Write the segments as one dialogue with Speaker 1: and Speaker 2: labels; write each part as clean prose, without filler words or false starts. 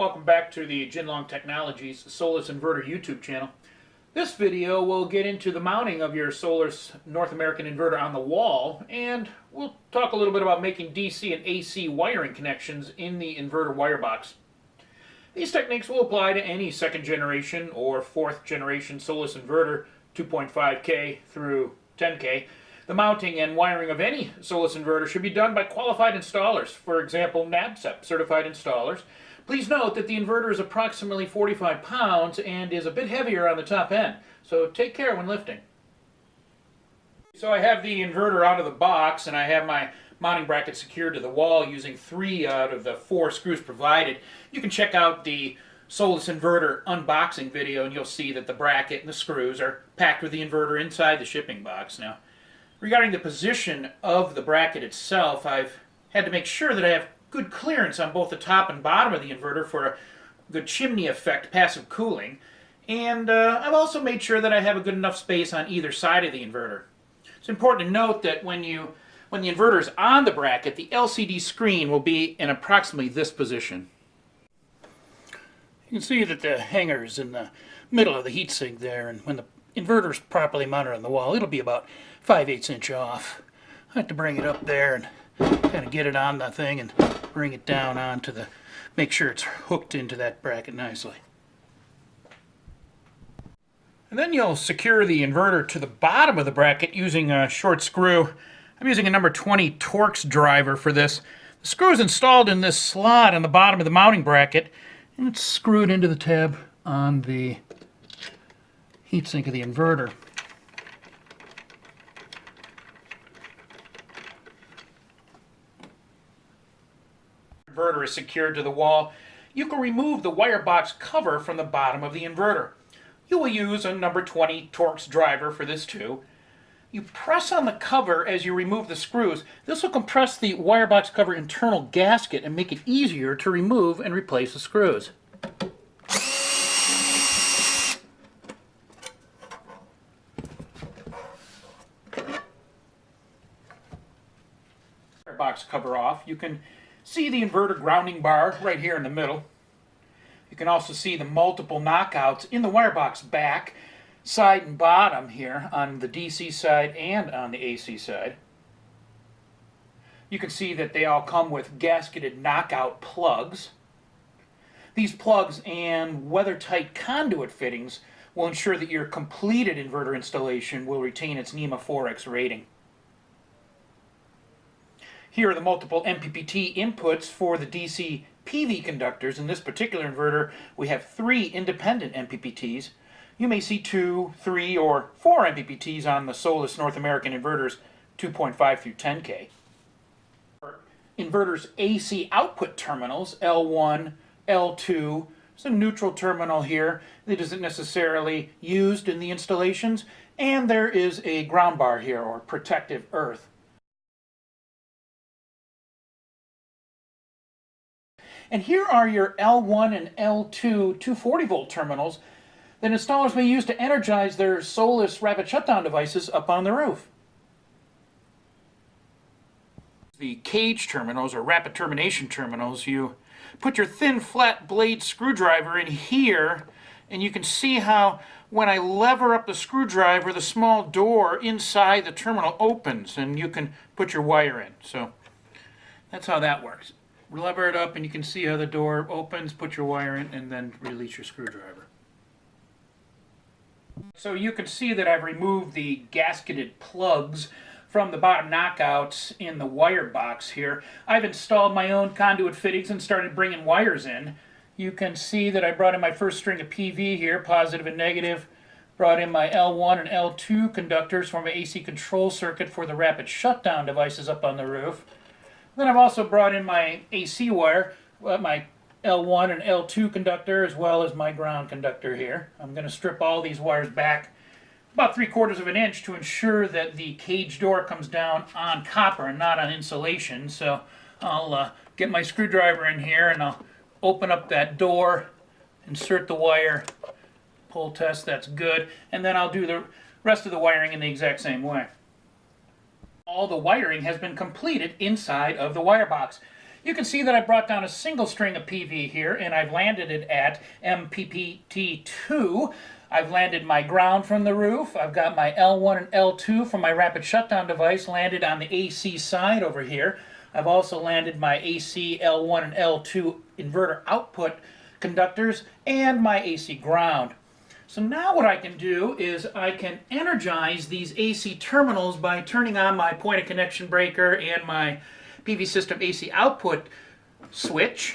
Speaker 1: welcome back to the Jinlong Technologies Solis Inverter YouTube channel. This video will get into the mounting of your Solis North American inverter on the wall, and we'll talk a little bit about making DC and AC wiring connections in the inverter wire box. These techniques will apply to any second generation or fourth generation Solis inverter 2.5K through 10K. The mounting and wiring of any Solis inverter should be done by qualified installers, for example, NABCEP certified installers. Please note that the inverter is approximately 45 pounds and is a bit heavier on the top end, so take care when lifting. So I have the inverter out of the box and I have my mounting bracket secured to the wall using 3 out of the 4 screws provided. You can check out the Solis inverter unboxing video and you'll see that the bracket and the screws are packed with the inverter inside the shipping box. Now, regarding the position of the bracket itself, I've had to make sure that I have good clearance on both the top and bottom of the inverter for a good chimney effect passive cooling. And I've also made sure that I have a good enough space on either side of the inverter. It's important to note that when the inverter is on the bracket, the LCD screen will be in approximately this position. You can see that the hanger is in the middle of the heatsink there, and when the inverter is properly mounted on the wall, it'll be about 5/8 inch off. I have to bring it up there and kind of get it on the thing and bring it down onto the, make sure it's hooked into that bracket nicely. And then you'll secure the inverter to the bottom of the bracket using a short screw. I'm using a number 20 Torx driver for this. The screw is installed in this slot on the bottom of the mounting bracket, and it's screwed into the tab on the heatsink of the inverter. Inverter is secured to the wall. You can remove the wire box cover from the bottom of the inverter. You will use a number 20 Torx driver for this too. You press on the cover as you remove the screws. This will compress the wire box cover internal gasket and make it easier to remove and replace the screws. Wire box cover off. You can see the inverter grounding bar right here in the middle. You can also see the multiple knockouts in the wire box back, side and bottom here on the DC side and on the AC side. You can see that they all come with gasketed knockout plugs. These plugs and weather-tight conduit fittings will ensure that your completed inverter installation will retain its NEMA 4X rating. Here are the multiple MPPT inputs for the DC PV conductors. In this particular inverter, we have 3 independent MPPTs. You may see 2, 3, or 4 MPPTs on the Solis North American inverters 2.5 through 10K. Inverter's AC output terminals, L1, L2, there's a neutral terminal here that isn't necessarily used in the installations, and there is a ground bar here, or protective earth. And here are your L1 and L2 240 volt terminals that installers may use to energize their Solis rapid shutdown devices up on the roof. The cage terminals, or rapid termination terminals, you put your thin flat blade screwdriver in here, and you can see how when I lever up the screwdriver, the small door inside the terminal opens and you can put your wire in. So that's how that works. Lever it up and you can see how the door opens, put your wire in, and then release your screwdriver. So you can see that I've removed the gasketed plugs from the bottom knockouts in the wire box here. I've installed my own conduit fittings and started bringing wires in. You can see that I brought in my first string of PV here, positive and negative. Brought in my L1 and L2 conductors for my AC control circuit for the rapid shutdown devices up on the roof. Then I've also brought in my AC wire, my L1 and L2 conductor, as well as my ground conductor here. I'm going to strip all these wires back about 3/4 of an inch to ensure that the cage door comes down on copper and not on insulation. So I'll get my screwdriver in here and I'll open up that door, insert the wire, pull test, that's good, and then I'll do the rest of the wiring in the exact same way. All the wiring has been completed inside of the wire box. You can see that I brought down a single string of PV here, and I've landed it at MPPT2. I've landed my ground from the roof. I've got my L1 and L2 from my rapid shutdown device landed on the AC side over here. I've also landed my AC L1 and L2 inverter output conductors and my AC ground. So now what I can do is I can energize these AC terminals by turning on my point of connection breaker and my PV system AC output switch.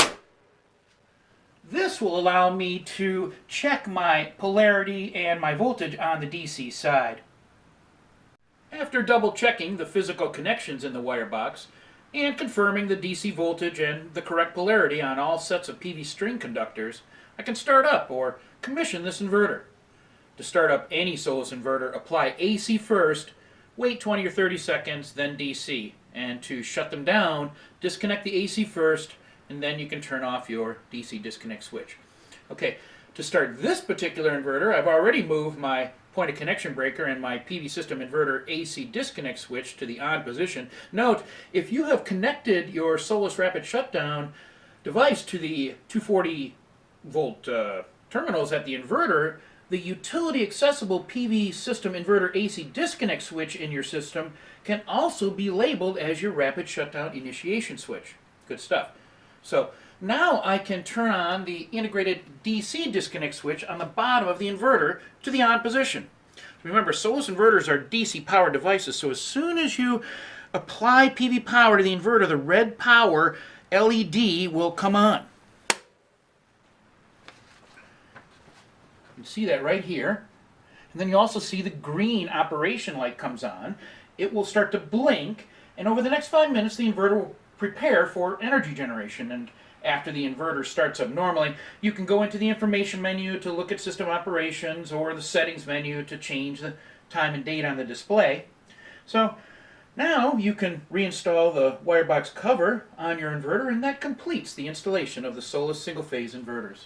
Speaker 1: This will allow me to check my polarity and my voltage on the DC side. After double checking the physical connections in the wire box and confirming the DC voltage and the correct polarity on all sets of PV string conductors, I can start up or commission this inverter. To start up any Solis inverter, apply AC first, wait 20 or 30 seconds, then DC. And to shut them down, disconnect the AC first, and then you can turn off your DC disconnect switch. Okay, to start this particular inverter, I've already moved my point of connection breaker and my PV system inverter AC disconnect switch to the on position. Note, if you have connected your Solis rapid shutdown device to the 240 volt terminals at the inverter, the utility accessible PV system inverter AC disconnect switch in your system can also be labeled as your rapid shutdown initiation switch. Good stuff. So now I can turn on the integrated DC disconnect switch on the bottom of the inverter to the on position. Remember, Solis inverters are DC powered devices, so as soon as you apply PV power to the inverter, the red power LED will come on. You see that right here. And then you also see the green operation light comes on. It will start to blink, and over the next 5 minutes the inverter will prepare for energy generation. And after the inverter starts up normally, you can go into the information menu to look at system operations or the settings menu to change the time and date on the display. So now you can reinstall the wire box cover on your inverter, and that completes the installation of the Solis single-phase inverters.